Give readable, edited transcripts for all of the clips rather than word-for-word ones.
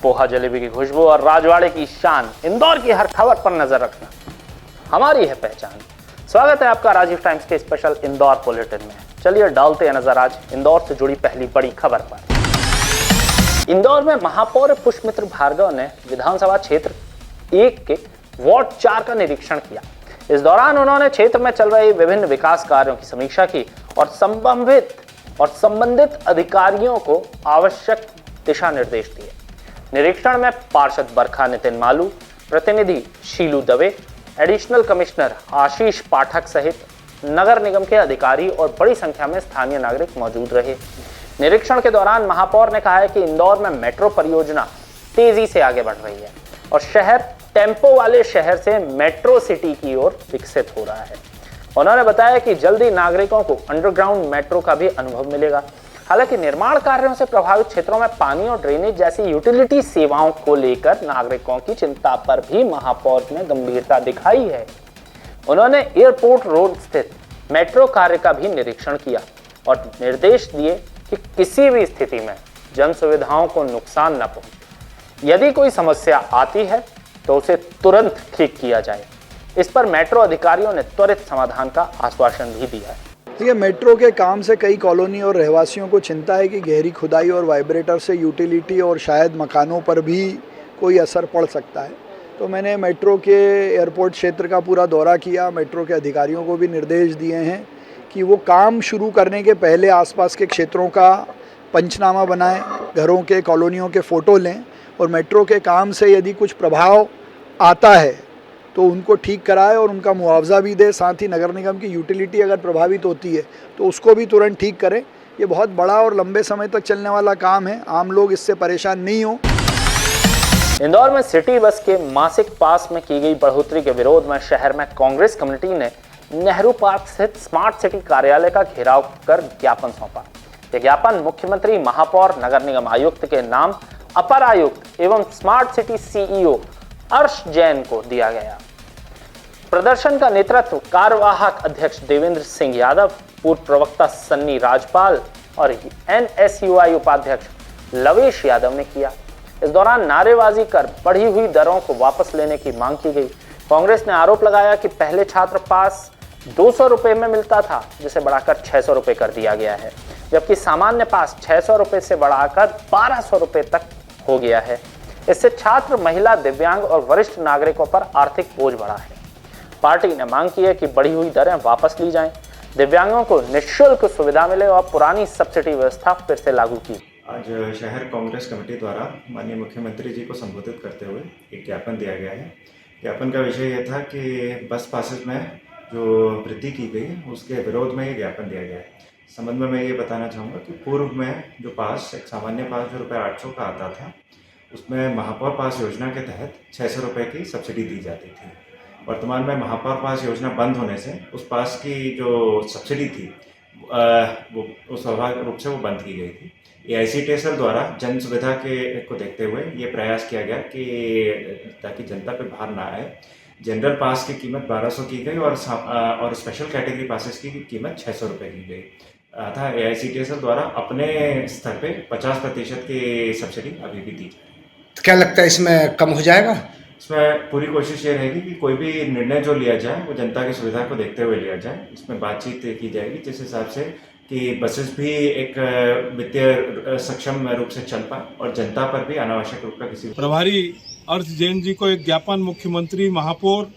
पोहा जलेबी की खुशबू और राजवाड़े की शान, इंदौर की हर खबर पर नजर रखना हमारी है पहचान। स्वागत है आपका राजीव टाइम्स के स्पेशल इंदौर बुलेटिन में। चलिए डालते हैं नजर आज इंदौर से जुड़ी पहली बड़ी खबर पर। इंदौर में महापौर पुष्पमित्र भार्गव ने विधानसभा क्षेत्र 1 के वार्ड 4 का निरीक्षण किया। इस दौरान उन्होंने क्षेत्र में चल रहे विभिन्न विकास कार्यों की समीक्षा की और संबंधित अधिकारियों को आवश्यक दिशा निर्देश दिए। निरीक्षण में पार्षद बरखा नितिन मालू, प्रतिनिधि शीलू दवे, एडिशनल कमिश्नर आशीष पाठक सहित नगर निगम के अधिकारी और बड़ी संख्या में स्थानीय नागरिक मौजूद रहे। निरीक्षण के दौरान महापौर ने कहा है कि इंदौर में मेट्रो परियोजना तेजी से आगे बढ़ रही है और शहर टेम्पो वाले शहर से मेट्रो सिटी की ओर विकसित हो रहा है। उन्होंने बताया कि जल्दी नागरिकों को अंडरग्राउंड मेट्रो का भी अनुभव मिलेगा। हालांकि निर्माण कार्यों से प्रभावित क्षेत्रों में पानी और ड्रेनेज जैसी यूटिलिटी सेवाओं को लेकर नागरिकों की चिंता पर भी महापौर ने गंभीरता दिखाई है। उन्होंने एयरपोर्ट रोड स्थित मेट्रो कार्य का भी निरीक्षण किया और निर्देश दिए कि किसी भी स्थिति में जन सुविधाओं को नुकसान न पहुंचे। यदि कोई समस्या आती है तो उसे तुरंत ठीक किया जाए। इस पर मेट्रो अधिकारियों ने त्वरित समाधान का आश्वासन भी दिया है। देखिए, मेट्रो के काम से कई कॉलोनी और रहवासियों को चिंता है कि गहरी खुदाई और वाइब्रेटर से यूटिलिटी और शायद मकानों पर भी कोई असर पड़ सकता है। तो मैंने मेट्रो के एयरपोर्ट क्षेत्र का पूरा दौरा किया। मेट्रो के अधिकारियों को भी निर्देश दिए हैं कि वो काम शुरू करने के पहले आसपास के क्षेत्रों का पंचनामा बनाएं, घरों के कॉलोनियों के फ़ोटो लें और मेट्रो के काम से यदि कुछ प्रभाव आता है तो उनको ठीक कराए और उनका मुआवजा भी दे। साथ ही नगर निगम की यूटिलिटी अगर प्रभावित होती है तो उसको भी तुरंत ठीक करें। ये बहुत बड़ा और लंबे समय तक चलने वाला काम है, आम लोग इससे परेशान नहीं हो। इंदौर में सिटी बस के मासिक पास में की गई बढ़ोतरी के विरोध में शहर में कांग्रेस कमेटी ने नेहरू पार्क स्थित स्मार्ट सिटी कार्यालय का घेराव कर ज्ञापन सौंपा। यह ज्ञापन मुख्यमंत्री, महापौर, नगर निगम आयुक्त के नाम अपर आयुक्त एवं स्मार्ट सिटी सीईओ अर्श जैन को दिया गया। प्रदर्शन का नेतृत्व कार्यवाहक अध्यक्ष देवेंद्र सिंह यादव, पूर्व प्रवक्ता सन्नी राजपाल और एनएसयूआई उपाध्यक्ष लवेश यादव ने किया। इस दौरान नारेबाजी कर बढ़ी हुई दरों को वापस लेने की मांग की गई। कांग्रेस ने आरोप लगाया कि पहले छात्र पास 200 रुपए में मिलता था, जिसे बढ़ाकर 600 रुपए कर दिया गया है, जबकि सामान्य पास 600 रुपए से बढ़ाकर 1200 रुपए तक हो गया है। इससे छात्र, महिला, दिव्यांग और वरिष्ठ नागरिकों पर आर्थिक बोझ बढ़ा है। पार्टी ने मांग की है कि बढ़ी हुई दरें वापस ली जाएं, दिव्यांगों को निःशुल्क सुविधा मिले और पुरानी सब्सिडी व्यवस्था फिर से लागू की। आज शहर कांग्रेस कमेटी द्वारा माननीय मुख्यमंत्री जी को संबोधित करते हुए एक ज्ञापन दिया गया है। ज्ञापन का विषय यह था कि बस पासेस में जो वृद्धि की गई उसके विरोध में ये ज्ञापन दिया गया है। संबंध में मैं ये बताना चाहूँगा कि पूर्व में जो पास, एक सामान्य पास जो रुपये 800 का आता था, उसमें महापौर पास योजना के तहत 600 रुपये की सब्सिडी दी जाती थी। वर्तमान में महापौर पास योजना बंद होने से उस पास की जो सब्सिडी थी वो स्वाभाविक रूप से वो बंद की गई थी। AICTSL द्वारा जन सुविधा को देखते हुए ये प्रयास किया गया कि ताकि जनता पे भार ना आए, जनरल पास की कीमत 1200 की गई और स्पेशल कैटेगरी पासेस की कीमत 600 रुपये की गई था। AICTSL द्वारा अपने स्तर पे 50% की सब्सिडी अभी भी दी जाए। क्या लगता है इसमें कम हो जाएगा? इसमें पूरी कोशिश ये रहेगी कि कोई भी निर्णय जो लिया जाए वो जनता की सुविधा को देखते हुए लिया जाए। इसमें बातचीत की जाएगी जिस हिसाब से कि बसेस भी एक वित्तीय सक्षम रूप से चल पाए और जनता पर भी अनावश्यक रूप का किसी प्रभारी अर्श जैन जी को एक ज्ञापन मुख्यमंत्री, महापौर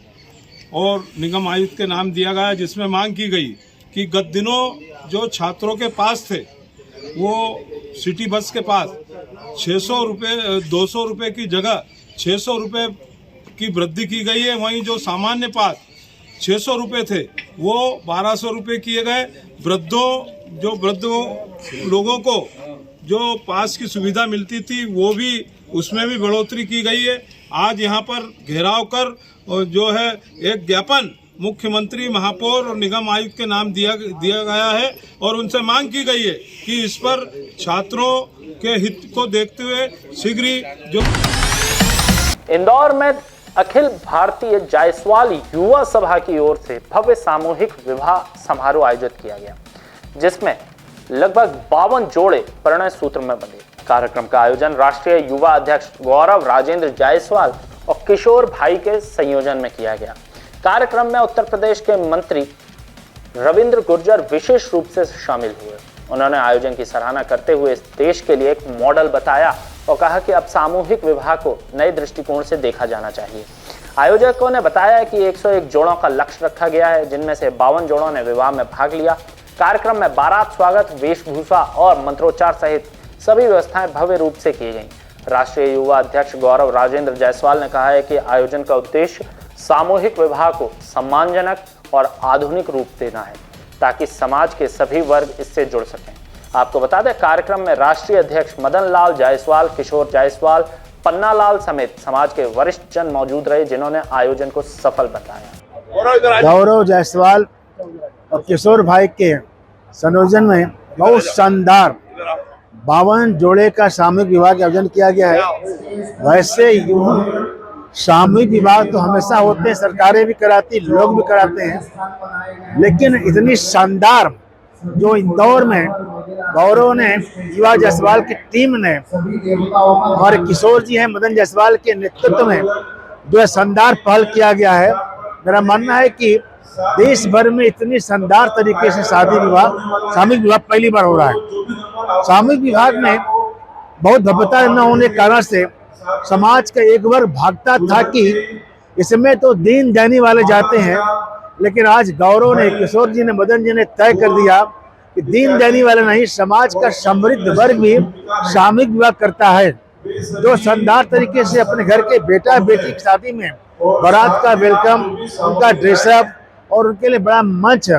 और निगम आयुक्त के नाम दिया गया, जिसमें मांग की गई कि गत दिनों जो छात्रों के पास थे वो सिटी बस के पास 600 रुपये 200 रुपये की जगह 600 रुपये की वृद्धि की गई है। वहीं जो सामान्य पास 600 रुपये थे वो 1200 रुपये किए गए। वृद्ध लोगों को जो पास की सुविधा मिलती थी वो भी, उसमें भी बढ़ोतरी की गई है। आज यहाँ पर घेराव कर जो है एक ज्ञापन मुख्यमंत्री, महापौर और निगम आयुक्त के नाम दिया गया है और उनसे मांग की गई है कि इस पर छात्रों के हित को देखते हुए शीघ्र ही जो इंदौर में अखिल भारतीय जायसवाल युवा सभा की ओर से भव्य सामूहिक विवाह समारोह आयोजित किया गया, जिसमें लगभग 52 जोड़े परिणय सूत्र में बंधे। कार्यक्रम का आयोजन राष्ट्रीय युवा अध्यक्ष गौरव राजेंद्र जायसवाल और किशोर भाई के संयोजन में किया गया। कार्यक्रम में उत्तर प्रदेश के मंत्री रविंद्र गुर्जर विशेष रूप से शामिल हुए। उन्होंने आयोजन की सराहना करते हुए इस देश के लिए एक मॉडल बताया और कहा कि अब सामूहिक विवाह को नए दृष्टिकोण से देखा जाना चाहिए। आयोजकों ने बताया कि 101 जोड़ों का लक्ष्य रखा गया है, जिनमें से 52 जोड़ों ने विवाह में भाग लिया। कार्यक्रम में बारात स्वागत, वेशभूषा और मंत्रोच्चार सहित सभी व्यवस्थाएं भव्य रूप से की गईं। राष्ट्रीय युवा अध्यक्ष गौरव राजेंद्र जायसवाल ने कहा है कि आयोजन का उद्देश्य सामूहिक विवाह को सम्मानजनक और आधुनिक रूप देना है, ताकि समाज के सभी वर्ग इससे जुड़ सकें। आपको बता दें, कार्यक्रम में राष्ट्रीय अध्यक्ष मदन लाल जायसवाल, किशोर जायसवाल, पन्ना लाल समेत समाज के वरिष्ठ जन मौजूद रहे, जिन्होंने आयोजन को सफल बताया। गौरव जायसवाल और किशोर भाई के संयोजन में बहुत शानदार 52 जोड़े का सामूहिक विवाह का आयोजन किया गया है। वैसे सामूहिक विवाह तो हमेशा होते हैं, सरकारें भी कराती, लोग भी कराते हैं, लेकिन इतनी शानदार जो इंदौर में गौरव ने, युवा जायसवाल की टीम ने और किशोर जी हैं मदन जायसवाल के नेतृत्व में जो शानदार पहल किया गया है। मेरा मानना है कि देश भर में इतनी शानदार तरीके से शादी विवाह, सामूहिक विवाह पहली बार हो रहा है। सामूहिक विवाह में बहुत भव्यता न होने के कारण से समाज का एक वर्ग भागता था कि इसमें तो दीन दयानी वाले जाते हैं, लेकिन आज गौरव ने, किशोर जी ने, मदन जी ने तय कर दिया कि दीन दयानी वाले नहीं, समाज का समृद्ध वर्ग भी सामूहिक विवाह करता है। जो शानदार तरीके से अपने घर के बेटा बेटी की शादी में बारात का वेलकम, उनका ड्रेसअप और उनके लिए बड़ा मंच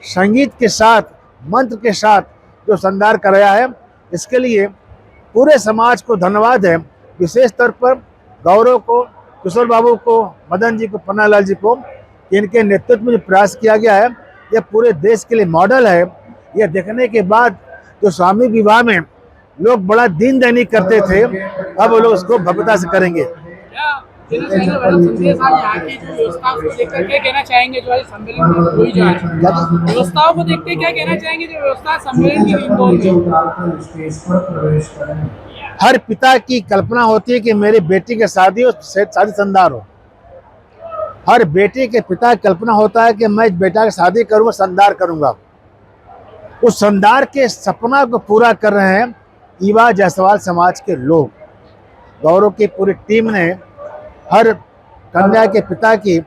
संगीत के साथ, मंत्र के साथ जो शानदार कराया है, इसके लिए पूरे समाज को धन्यवाद है। विशेष तौर पर गौरव को, किशोर बाबू को, मदन जी को, पन्ना लाल जी को, इनके नेतृत्व में जो प्रयास किया गया है, यह पूरे देश के लिए मॉडल है। यह देखने के बाद जो सामूहिक विवाह में लोग बड़ा दीन दयानी करते थे, अब वो लोग उसको भव्यता से करेंगे। व्यवस्थाओं को देखते क्या कहना चाहेंगे, जो व्यवस्था सम्मेलन की हर पिता की कल्पना होती है कि मेरी बेटी की शादी हो, शादी शानदार हो। हर बेटे के पिता की कल्पना होता है कि मैं बेटा की शादी करूँगा, शानदार करूँगा। उस शानदार के सपना को पूरा कर रहे हैं युवा जायसवाल समाज के लोग। गौरव की पूरी टीम ने हर कन्या के पिता की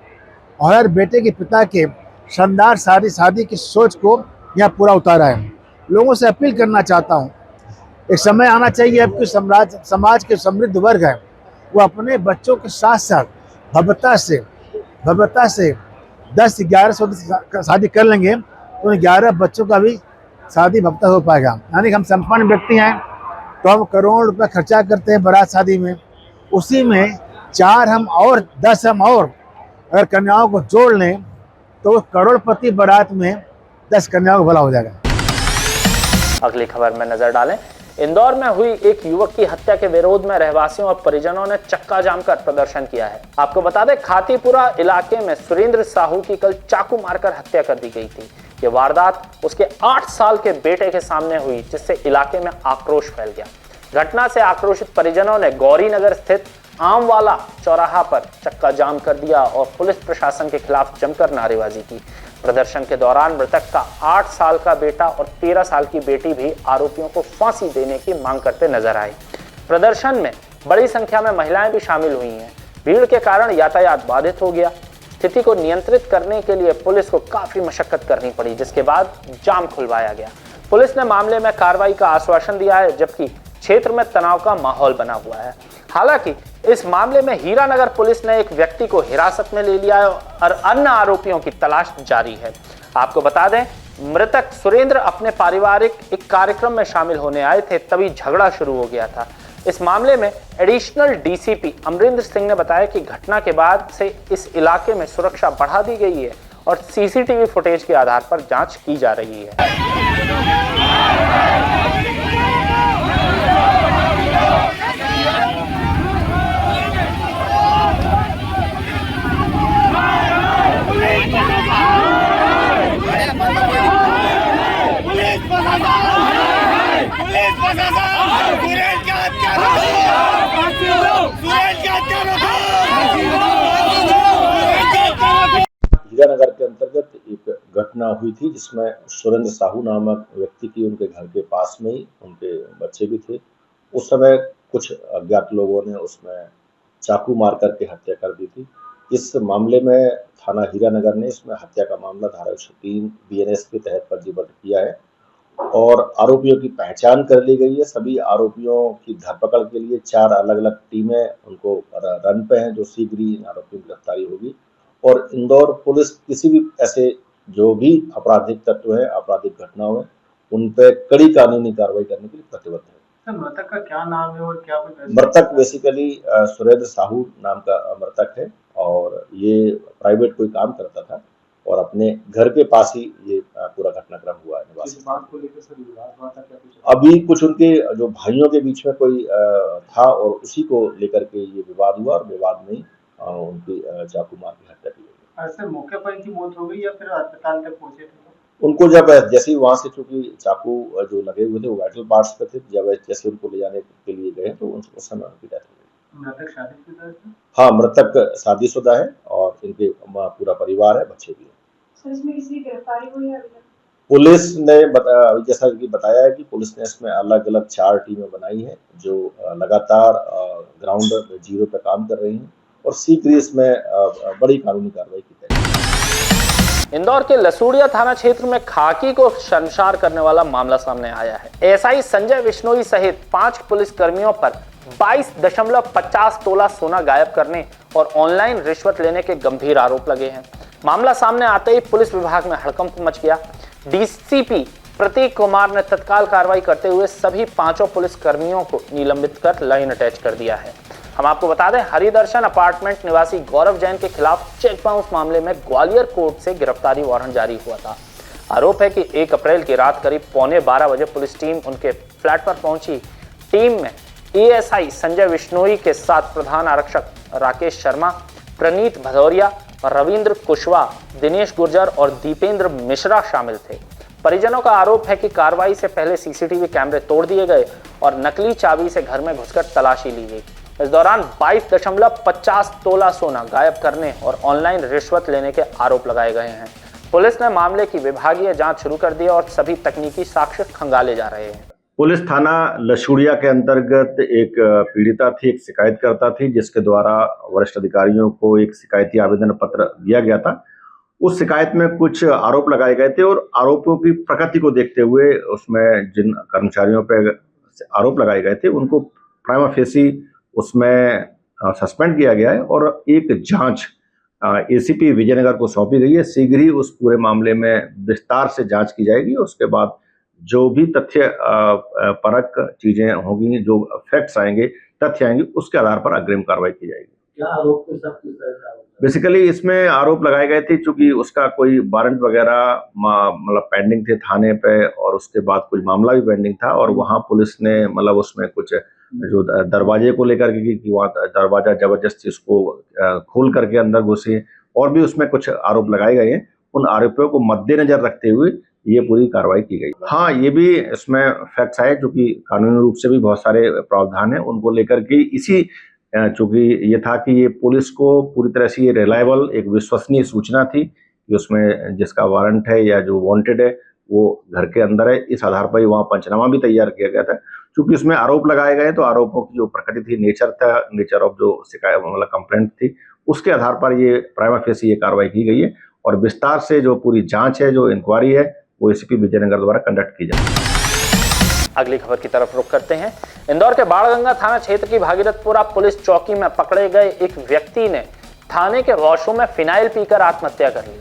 और हर बेटे के पिता के शानदार शादी की सोच को यहाँ पूरा उतारा है। लोगों से अपील करना चाहता हूँ, एक समय आना चाहिए अब कि समाज के समृद्ध वर्ग है, वो अपने बच्चों के साथ साथ भव्यता से 10-11 शादी कर लेंगे तो उन 11 बच्चों का भी शादी भव्यता हो पाएगा। यानी हम संपन्न व्यक्ति हैं तो हम करोड़ रुपए खर्चा करते हैं बारात शादी में, उसी में 4 हम और 10 हम और अगर कन्याओं को जोड़ लें तो करोड़पति बारात में 10 कन्याओं को भला हो जाएगा। अगली खबर में नजर डालें। इंदौर में हुई एक युवक की हत्या के विरोध में रहवासियों और परिजनों ने चक्का जाम कर प्रदर्शन किया है। आपको बता दें, खातीपुरा इलाके में सुरेंद्र साहू की कल चाकू मारकर हत्या कर दी गई थी। ये वारदात उसके 8 साल के बेटे के सामने हुई, जिससे इलाके में आक्रोश फैल गया। घटना से आक्रोशित परिजनों ने गौरी नगर स्थित आमवाला चौराहा पर चक्का जाम कर दिया और पुलिस प्रशासन के खिलाफ जमकर नारेबाजी की। प्रदर्शन के दौरान मृतक का 8 साल का बेटा और 13 साल की बेटी भी आरोपियों को फांसी देने की मांग करते नजर आए। प्रदर्शन में बड़ी संख्या में महिलाएं भी शामिल हुई हैं। भीड़ के कारण यातायात बाधित हो गया। स्थिति को नियंत्रित करने के लिए पुलिस को काफी मशक्कत करनी पड़ी, जिसके बाद जाम खुलवाया गया। पुलिस ने मामले में कार्रवाई का आश्वासन दिया है, जबकि क्षेत्र में तनाव का माहौल बना हुआ है। हालांकि इस मामले में हीरानगर पुलिस ने एक व्यक्ति को हिरासत में ले लिया है और अन्य आरोपियों की तलाश जारी है। आपको बता दें, मृतक सुरेंद्र अपने पारिवारिक एक कार्यक्रम में शामिल होने आए थे, तभी झगड़ा शुरू हो गया था। इस मामले में एडिशनल डीसीपी अमरिंदर सिंह ने बताया कि घटना के बाद से इस इलाके में सुरक्षा बढ़ा दी गई है और सीसीटीवी फुटेज के आधार पर जांच की जा रही है। पुलिस प्रशासन हीरानगर के अंतर्गत एक घटना हुई थी जिसमें सुरेंद्र साहू नामक व्यक्ति की उनके घर के पास में ही उनके बच्चे भी थे। उस समय कुछ अज्ञात लोगों ने उसमें चाकू मार करके हत्या कर दी थी। इस मामले में थाना हीरानगर ने इसमें हत्या का मामला धारा 103 बीएनएस के तहत पंजीबद्ध किया है और आरोपियों की पहचान कर ली गई है। सभी आरोपियों की धरपकड़ के लिए 4 अलग अलग टीमें उनको रन पे हैं, जो शीघ्र ही इन आरोपियों की गिरफ्तारी होगी। और इंदौर पुलिस किसी भी ऐसे जो भी आपराधिक तत्व है, आपराधिक घटनाओं है, उन पे कड़ी कानूनी कार्रवाई करने के लिए प्रतिबद्ध है। मृतक का क्या नाम है और क्या कुछ? मृतक बेसिकली सुरेंद्र साहू नाम का मृतक है और ये प्राइवेट कोई काम करता था और अपने घर के पास ही ये पूरा घटनाक्रम हुआ है। इस बात को लेकर सर विवाद हुआ था क्या कुछ? अभी कुछ उनके जो भाइयों के बीच में कोई था और उसी को लेकर के ये विवाद हुआ और विवाद में उनकी चाकू मार की हत्या की गई। सर मौके पर इनकी मौत हो गई या फिर अस्पताल तक पहुंचे थे? उनको जब जैसे ही वहां से चूंकि चाकू जो लगे हुए थे वो वाइटल पार्ट्स पे थे, जब जैसे उनको ले जाने के लिए गए तो उस समय उनकी डेथ हो गई। मृतक शादीशुदा है? हाँ, मृतक शादीशुदा है और इनके पूरा परिवार है, बच्चे भी है। सर इसमें किसी की गिरफ्तारी हुई है? पुलिस ने जैसा कि बताया है कि पुलिस ने इसमें अलग अलग 4 टीमें बनाई हैं जो लगातार ग्राउंड जीरो पे काम कर रही हैं और शीघ्र ही इसमें बड़ी कानूनी कार्रवाई की जाएगी। इंदौर के लसूड़िया थाना क्षेत्र में खाकी को शर्मसार करने वाला मामला सामने आया है। एएसआई संजय विश्नोई सहित 5 पुलिस कर्मियों पर 22.50 तोला सोना गायब करने और ऑनलाइन रिश्वत लेने के गंभीर आरोप लगे हैं। मामला सामने आते ही पुलिस विभाग में हड़कंप मच गया। डीसीपी प्रतीक कुमार ने तत्काल कार्रवाई करते हुए सभी 5 पुलिस कर्मियों को निलंबित कर लाइन अटैच कर दिया है। हम आपको बता दें, हरिदर्शन अपार्टमेंट निवासी गौरव जैन के खिलाफ चेक बाउंस मामले में ग्वालियर कोर्ट से गिरफ्तारी वारंट जारी हुआ था। आरोप है कि 1 अप्रैल की रात करीब 11:15 बजे पुलिस टीम उनके फ्लैट पर पहुंची। टीम में एएसआई संजय विश्नोई के साथ प्रधान आरक्षक राकेश शर्मा, प्रणीत भदौरिया, रविंद्र कुशवाहा, दिनेश गुर्जर और दीपेंद्र मिश्रा शामिल थे। परिजनों का आरोप है कि कार्रवाई से पहले सीसीटीवी कैमरे तोड़ दिए गए और नकली चाबी से घर में घुसकर तलाशी ली गई। इस दौरान 22.50 तोला सोना गायब करने और ऑनलाइन रिश्वत लेने के आरोप लगाए गए हैं। पुलिस ने मामले की विभागीय जांच शुरू कर दी और सभी तकनीकी साक्ष्य खंगाले जा रहे हैं। पुलिस थाना लसूड़िया के अंतर्गत एक पीड़िता थी, एक शिकायतकर्ता थी, जिसके द्वारा वरिष्ठ अधिकारियों को एक शिकायती आवेदन पत्र दिया गया था। उस शिकायत में कुछ आरोप लगाए गए थे और आरोपों की प्रकृति को देखते हुए उसमें जिन कर्मचारियों पर आरोप लगाए गए थे उनको प्राइमा फेसी उसमें सस्पेंड किया गया है और एक जांच एसीपी विजयनगर को सौंपी गई है। शीघ्र ही उस पूरे मामले में विस्तार से जांच की जाएगी। उसके बाद जो भी तथ्य परक चीजें होंगी, जो फैक्ट्स आएंगे, तथ्य आएंगे, उसके आधार पर अग्रिम कार्रवाई की जाएगी। क्या आरोप के साथ किस तरह का आरोप? बेसिकली इसमें आरोप लगाए गए थे चूंकि उसका कोई वारंट वगैरह मतलब पेंडिंग थे थाने पे और उसके बाद कुछ मामला भी पेंडिंग था और वहां पुलिस ने मतलब उसमें कुछ जो दरवाजे को लेकर के कि वहाँ दरवाजा जबरदस्ती उसको खोल करके अंदर घुसे और भी उसमें कुछ आरोप लगाए गए हैं। उन आरोपियों को मद्देनजर रखते हुए ये पूरी कार्रवाई की गई। हाँ, ये भी इसमें फैक्ट्स आए जो कि कानूनी रूप से भी बहुत सारे प्रावधान है उनको लेकर के इसी चूंकि ये था कि ये पुलिस को पूरी तरह से ये रिलायबल एक विश्वसनीय सूचना थी कि उसमें जिसका वारंट है या जो वांटेड है वो घर के अंदर है। इस आधार पर वहाँ पंचनामा भी तैयार किया गया था। चूंकि उसमें आरोप लगाए गए तो आरोपों की जो प्रकृति थी, नेचर ऑफ जो शिकायत मतलब कंप्लेंट थी, उसके आधार पर ये प्राइमा फेसी ये कार्रवाई की गई है और विस्तार से जो पूरी जांच है, जो इंक्वायरी है, वो एसीपी विजयनगर द्वारा कंडक्ट की जाएगी। अगली खबर की तरफ रुख करते हैं। इंदौर के बाणगंगा थाना क्षेत्र की भागीरथपुरा पुलिस चौकी में पकड़े गए एक व्यक्ति ने थाने के वॉशरूम में फिनाइल पीकर आत्महत्या कर ली।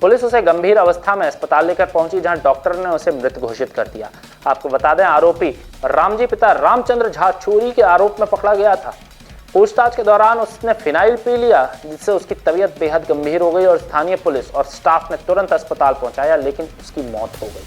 पुलिस उसे गंभीर अवस्था में अस्पताल लेकर पहुंची, जहां डॉक्टर ने उसे मृत घोषित कर दिया। आपको बता दें, आरोपी रामजी पिता रामचंद्र झा चोरी के आरोप में पकड़ा गया था। पूछताछ के दौरान उसने फिनाइल पी लिया, जिससे उसकी तबीयत बेहद गंभीर हो गई और स्थानीय पुलिस और स्टाफ ने तुरंत अस्पताल पहुंचाया, लेकिन उसकी मौत हो गई।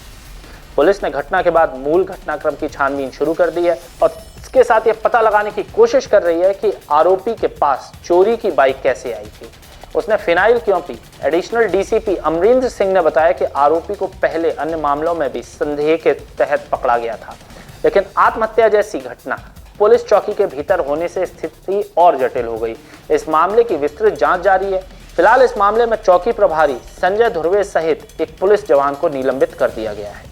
पुलिस ने घटना के बाद मूल घटनाक्रम की छानबीन शुरू कर दी है और इसके साथ ये पता लगाने की कोशिश कर रही है कि आरोपी के पास चोरी की बाइक कैसे आई थी, उसने फिनाइल क्यों P. Additional DCP Amarinder Singh ने बताया कि आरोपी को पहले अन्य मामलों में भी संदेह के तहत पकड़ा गया था, लेकिन आत्महत्या जैसी घटना पुलिस चौकी के भीतर होने से स्थिति और जटिल हो गई। इस मामले की विस्तृत जांच जारी है। फिलहाल इस मामले में चौकी प्रभारी संजय धुर्वे सहित एक पुलिस जवान को निलंबित कर दिया गया है।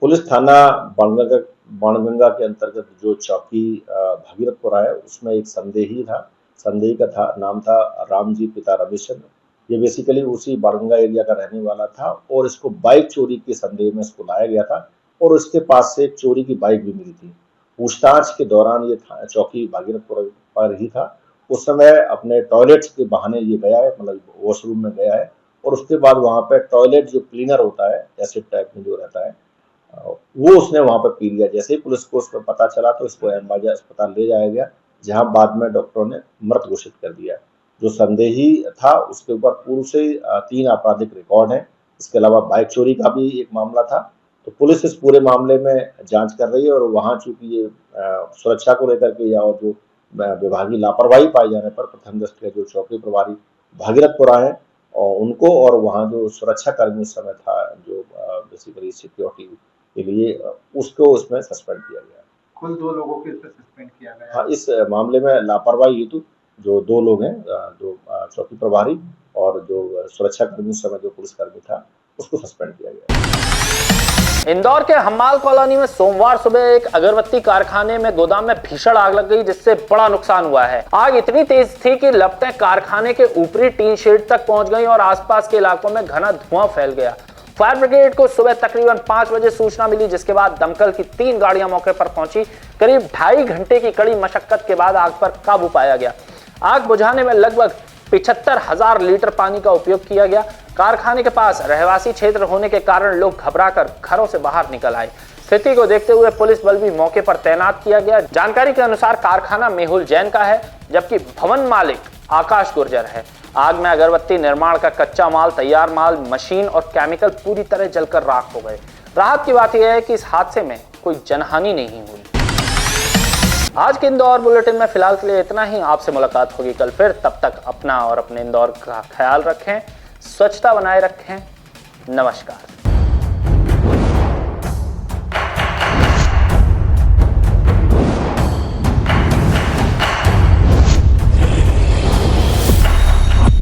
पुलिस थाना बाणगंगा के अंतर्गत जो चौकी भागीरथपुरा है उसमें एक संदेही का नाम था रामजी पिता रविचंद्र। ये बेसिकली उसी बाणगंगा एरिया का रहने वाला था और इसको बाइक चोरी के संदेह में इसको लाया गया था और उसके पास से एक चोरी की बाइक भी मिली थी। पूछताछ के दौरान ये चौकी भागीरथपुरा पर ही था। उस समय अपने टॉयलेट्स के बहाने ये गया है, मतलब वॉशरूम में गया है और उसके बाद वहां पे टॉयलेट जो क्लीनर होता है एसिड टाइप में जो रहता है वो उसने वहां पर पी लिया। जैसे ही पुलिस को उस पर पता चला तो इसको एमबाजा अस्पताल ले जाया गया, जहां बाद में डॉक्टरों ने मृत घोषित कर दिया। जो संदेही था उसके ऊपर पूर्व से 3 आपराधिक रिकॉर्ड हैं। इसके अलावा बाइक चोरी का भी एक मामला था। तो पुलिस इस पूरे मामले में जांच कर रही है और वहां चूंकि ये सुरक्षा को लेकर के या जो विभागीय लापरवाही पाए जाने पर प्रथम दृष्टया जो चौकी प्रभारी भागीरथपुरा है और उनको और वहां जो सुरक्षा कर्मी उस समय था जो बेसिकली सिक्योरिटी के लिए उसको उसमें सस्पेंड किया गया। कुल 2 लोगों को इस पर सस्पेंड किया गया। हाँ, इस मामले में लापरवाही हेतु जो 2 लोग हैं, जो चौकी प्रभारी और जो सुरक्षा कर्मी उस समय जो पुलिसकर्मी था उसको सस्पेंड किया गया। इंदौर के हम्माल कॉलोनी में सोमवार सुबह एक अगरबत्ती कारखाने में गोदाम में भीषण आग लग गई, जिससे बड़ा नुकसान हुआ है। आग इतनी तेज थी कि लपटें कारखाने के ऊपरी टीन शेड तक पहुंच गई और आसपास के इलाकों में घना धुआं फैल गया। फायर ब्रिगेड को सुबह तकरीबन 5 बजे सूचना मिली, जिसके बाद दमकल की 3 गाड़ियां मौके पर पहुंची। करीब 2.5 घंटे की कड़ी मशक्कत के बाद आग पर काबू पाया गया। आग बुझाने में लगभग 75,000 लीटर पानी का उपयोग किया गया। कारखाने के पास रहवासी क्षेत्र होने के कारण लोग घबराकर घरों से बाहर निकल आए। स्थिति को देखते हुए पुलिस बल भी मौके पर तैनात किया गया। जानकारी के अनुसार कारखाना मेहुल जैन का है, जबकि भवन मालिक आकाश गुर्जर है। आग में अगरबत्ती निर्माण का कच्चा माल, तैयार माल, मशीन और केमिकल पूरी तरह जलकर राख हो गए। राहत की बात यह है कि इस हादसे में कोई जनहानि नहीं हुई। आज के इंदौर बुलेटिन में फिलहाल के लिए इतना ही। आपसे मुलाकात होगी कल फिर। तब तक अपना और अपने इंदौर का ख्याल रखें, स्वच्छता बनाए रखें। नमस्कार।